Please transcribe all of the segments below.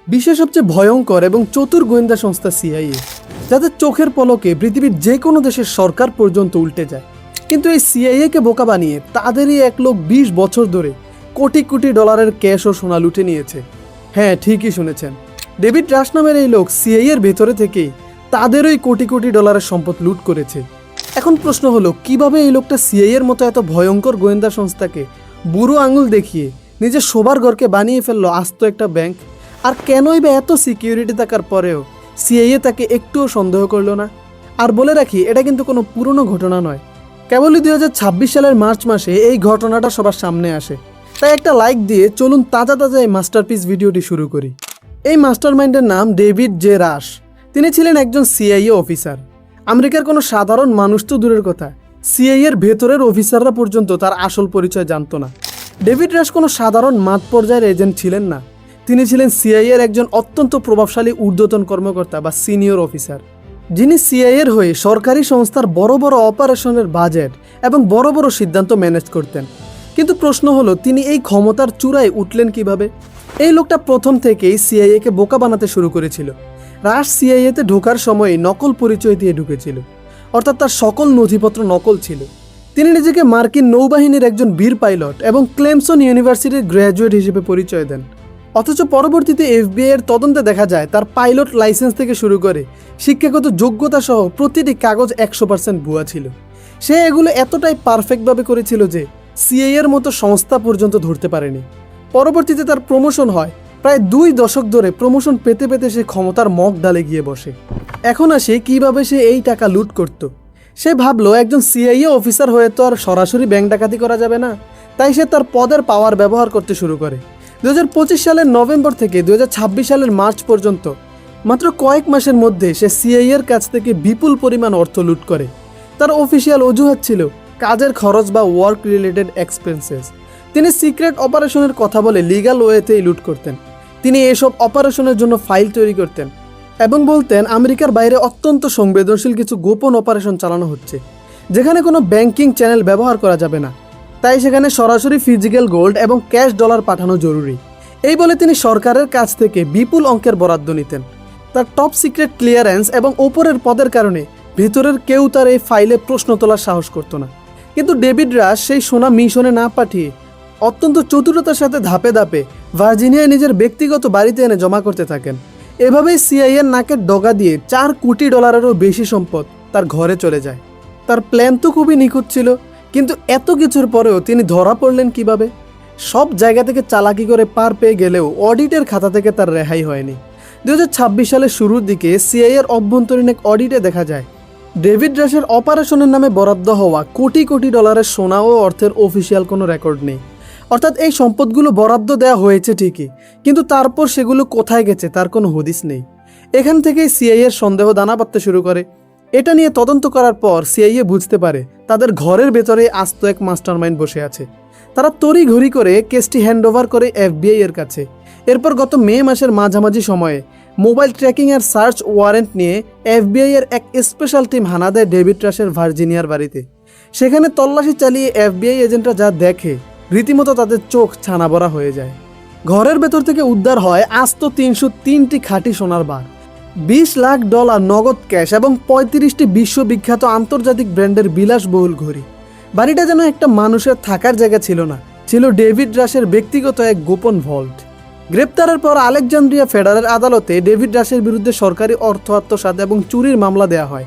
বিশ্বের সবচেয়ে ভয়ঙ্কর এবং চতুর গোয়েন্দা সংস্থা সিআইএ, যাদের চোখের পলকে পৃথিবীর যে কোনো দেশের সরকার পর্যন্ত উল্টে যায়। কিন্তু এই সিআইএকে বোকা বানিয়ে তাদেরই এক লোক 20 বছর ধরে কোটি কোটি ডলারের ক্যাশ ও সোনা লুটে নিয়েছে। হ্যাঁ, ঠিকই শুনেছেন, ডেভিড রাশ নামের এই লোক সিআইএর ভেতরে থেকেই তাদেরই কোটি কোটি ডলারের সম্পদ লুট করেছে। এখন প্রশ্ন হলো, কিভাবে এই লোকটা সিআইএর মতো এত ভয়ঙ্কর গোয়েন্দা সংস্থাকে বুড়ো আঙুল দেখিয়ে নিজের শোবার ঘরকে বানিয়ে ফেললো আস্ত একটা ব্যাংক? আর কেনই বা এত সিকিউরিটি থাকার পরেও সিআইএ তাকে একটুও সন্দেহ করলো না? আর বলে রাখি, এটা কিন্তু কোনো পুরনো ঘটনা নয়, কেবলই 2026 সালের মার্চ মাসে এই ঘটনাটা সবার সামনে আসে। তাই একটা লাইক দিয়ে চলুন তাজা তাজা এই মাস্টারপিস ভিডিওটি শুরু করি। এই মাস্টারমাইন্ডের নাম ডেভিড জে রাশ। তিনি ছিলেন একজন সিআইএ অফিসার। আমেরিকার কোনো সাধারণ মানুষ তো দূরের কথা, সিআইএর ভেতরের অফিসাররা পর্যন্ত তার আসল পরিচয় জানতো না। ডেভিড রাশ কোনো সাধারণ মাঠ পর্যায়ের এজেন্ট ছিলেন না, তিনি ছিলেন সিআইএর একজন অত্যন্ত প্রভাবশালী ঊর্ধ্বতন কর্মকর্তা বা সিনিয়র অফিসার, যিনি সিআইএর হয়ে সরকারি সংস্থার বড় বড় অপারেশনের বাজেট এবং বড় বড় সিদ্ধান্ত ম্যানেজ করতেন। কিন্তু প্রশ্ন হলো, তিনি এই ক্ষমতার চূড়ায় উঠলেন কিভাবে? এই লোকটা প্রথম থেকেই সিআইএকে বোকা বানাতে শুরু করেছিল। রাশ সিআইএতে ঢোকার সময় নকল পরিচয় দিয়ে ঢুকেছিল, অর্থাৎ তার সকল নথিপত্র নকল ছিল। তিনি নিজেকে মার্কিন নৌবাহিনীর একজন বীর পাইলট এবং ক্লেমসন ইউনিভার্সিটির গ্র্যাজুয়েট হিসেবে পরিচয় দেন। অথচ পরবর্তীতে এফবিআই এর তদন্তে দেখা যায় তার পাইলট লাইসেন্স থেকে শুরু করে শিক্ষাগত যোগ্যতা সহ প্রতিটি কাগজ 100% ভুয়া ছিল। সে এগুলো এতটাই পারফেক্টভাবে করেছিল যে সিআইএ এর মতো সংস্থা পর্যন্ত ধরতে পারেনি। পরবর্তীতে তার প্রমোশন হয়, প্রায় 2 দশক ধরে প্রমোশন পেতে পেতে সে ক্ষমতার মগ ডালে গিয়ে বসে। এখন আসে কিভাবে সে এই টাকা লুট করত। সে ভাবলো, একজন সিআইএ অফিসার হয়ে তো আর সরাসরি ব্যাংক ডাকাতি করা যাবে না, তাই সে তার পদের পাওয়ার ব্যবহার করতে শুরু করে। 2025 সালের নভেম্বর থেকে 2026 সালের মার্চ পর্যন্ত মাত্র কয়েক মাসের মধ্যে সে সিআইএর কাছ থেকে বিপুল পরিমাণ অর্থ লুট করে। তার অফিসিয়াল অজুহাত ছিল কাজের খরচ বা ওয়ার্ক রিলেটেড এক্সপেন্সেস। তিনি সিক্রেট অপারেশনের কথা বলে লিগ্যাল ওয়েতেই লুট করতেন। তিনি এসব অপারেশনের জন্য ফাইল তৈরি করতেন এবং বলতেন আমেরিকার বাইরে অত্যন্ত সংবেদনশীল কিছু গোপন অপারেশন চালানো হচ্ছে, যেখানে কোনো ব্যাংকিং চ্যানেল ব্যবহার করা যাবে না, তাই সেখানে সরাসরি ফিজিক্যাল গোল্ড এবং ক্যাশ ডলার পাঠানো জরুরি। এই বলে তিনি সরকারের কাছ থেকে বিপুল অঙ্কের বরাদ্দ নিতেন। তার টপ সিক্রেট ক্লিয়ারেন্স এবং ওপরের পদের কারণে ভেতরের কেউ তার এই ফাইলে প্রশ্ন তোলার সাহস করত না। কিন্তু ডেভিড রাশ সেই সোনা মিশনে না পাঠিয়ে অত্যন্ত চতুরতার সাথে ধাপে ধাপে ভার্জিনিয়ায় নিজের ব্যক্তিগত বাড়িতে এনে জমা করতে থাকেন। এভাবেই সিআইএর নাকের ডগা দিয়ে 4 কোটি ডলারেরও বেশি সম্পদ তার ঘরে চলে যায়। তার প্ল্যান তো খুবই নিখুঁত ছিল, কিন্তু এত কিছুর পরেও তিনি ধরা পড়লেন কিভাবে? সব জায়গা থেকে চালাকি করে পার পেয়ে গেলেও অডিটের খাতা থেকে তার রেহাই হয়নি। 2026 সালের শুরুর দিকে সিআইএর অভ্যন্তরীণ এক অডিটে দেখা যায় ডেভিড রাশের অপারেশনের নামে বরাদ্দ হওয়া কোটি কোটি ডলারের সোনা ও অর্থের অফিসিয়াল কোনো রেকর্ড নেই। অর্থাৎ এই সম্পদগুলো বরাদ্দ দেওয়া হয়েছে ঠিকই, কিন্তু তারপর সেগুলো কোথায় গেছে তার কোনো হদিস নেই। এখান থেকেই সিআইএর সন্দেহ দানা বাঁধতে শুরু করে। এটা নিয়ে তদন্ত করার পর সিআইএ বুঝতে পারে তাদের ঘরের ভেতরে আস্ত এক মাস্টারমাইন্ড বসে আছে। তারা তড়িঘড়ি করে কেসটি হ্যান্ডওভার করে এফবিআই এর কাছে। এরপর গত মে মাসের মাঝামাঝি সময়ে মোবাইল ট্র্যাকিং এর সার্চ ওয়ারেন্ট নিয়ে এফবিআই এর এক স্পেশাল টিম হানা দেয় ডেভিড রাশের ভার্জিনিয়ার বাড়িতে। সেখানে তল্লাশি চালিয়ে এফবিআই এজেন্টরা যা দেখে রীতিমতো তাদের চোখ ছানা ভরা হয়ে যায়। ঘরের ভেতর থেকে উদ্ধার হয় আস্ত 303টি খাঁটি সোনার বার, 20 লাখ ডলার নগদ ক্যাশ এবং 35টি বিশ্ববিখ্যাত আন্তর্জাতিক ব্র্যান্ডের বিলাসবহুল ঘড়ি। বাড়িটা যেন একটা মানুষের থাকার জায়গা ছিল না, ছিল ডেভিড রাশের ব্যক্তিগত এক গোপন ভল্ট। গ্রেপ্তারের পর আলেকজান্দ্রিয়া ফেডারেল আদালতে ডেভিড রাশের বিরুদ্ধে সরকারি অর্থ আত্মসাৎ এবং চুরির মামলা দেওয়া হয়।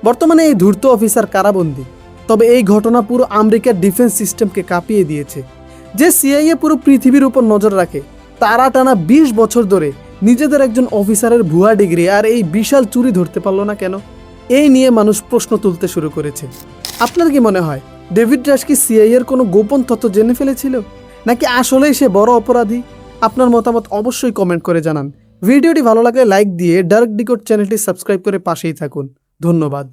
বর্তমানে এই ধূর্ত অফিসার কারাবন্দী। তবে এই ঘটনা পুরো আমেরিকার ডিফেন্স সিস্টেমকে কাঁপিয়ে দিয়েছে। যে সিআইএ পুরো পৃথিবীর উপর নজর রাখে, তারা টানা 20 বছর ধরে নিজেদের একজন অফিসারের ভুয়া ডিগ্রি আর এই বিশাল চুরি ধরতে পারলো না কেন? এই নিয়ে মানুষ প্রশ্ন তুলতে শুরু করেছে। আপনার কি মনে হয়, ডেভিড রাশ কি সিআইএর কোনো গোপন তথ্য জেনে ফেলেছিল, নাকি আসলেই সে বড় অপরাধী? আপনার মতামত অবশ্যই কমেন্ট করে জানান। ভিডিওটি ভালো লাগলে লাইক দিয়ে ডার্ক ডিকোড চ্যানেলটি সাবস্ক্রাইব করে পাশেই থাকুন। ধন্যবাদ।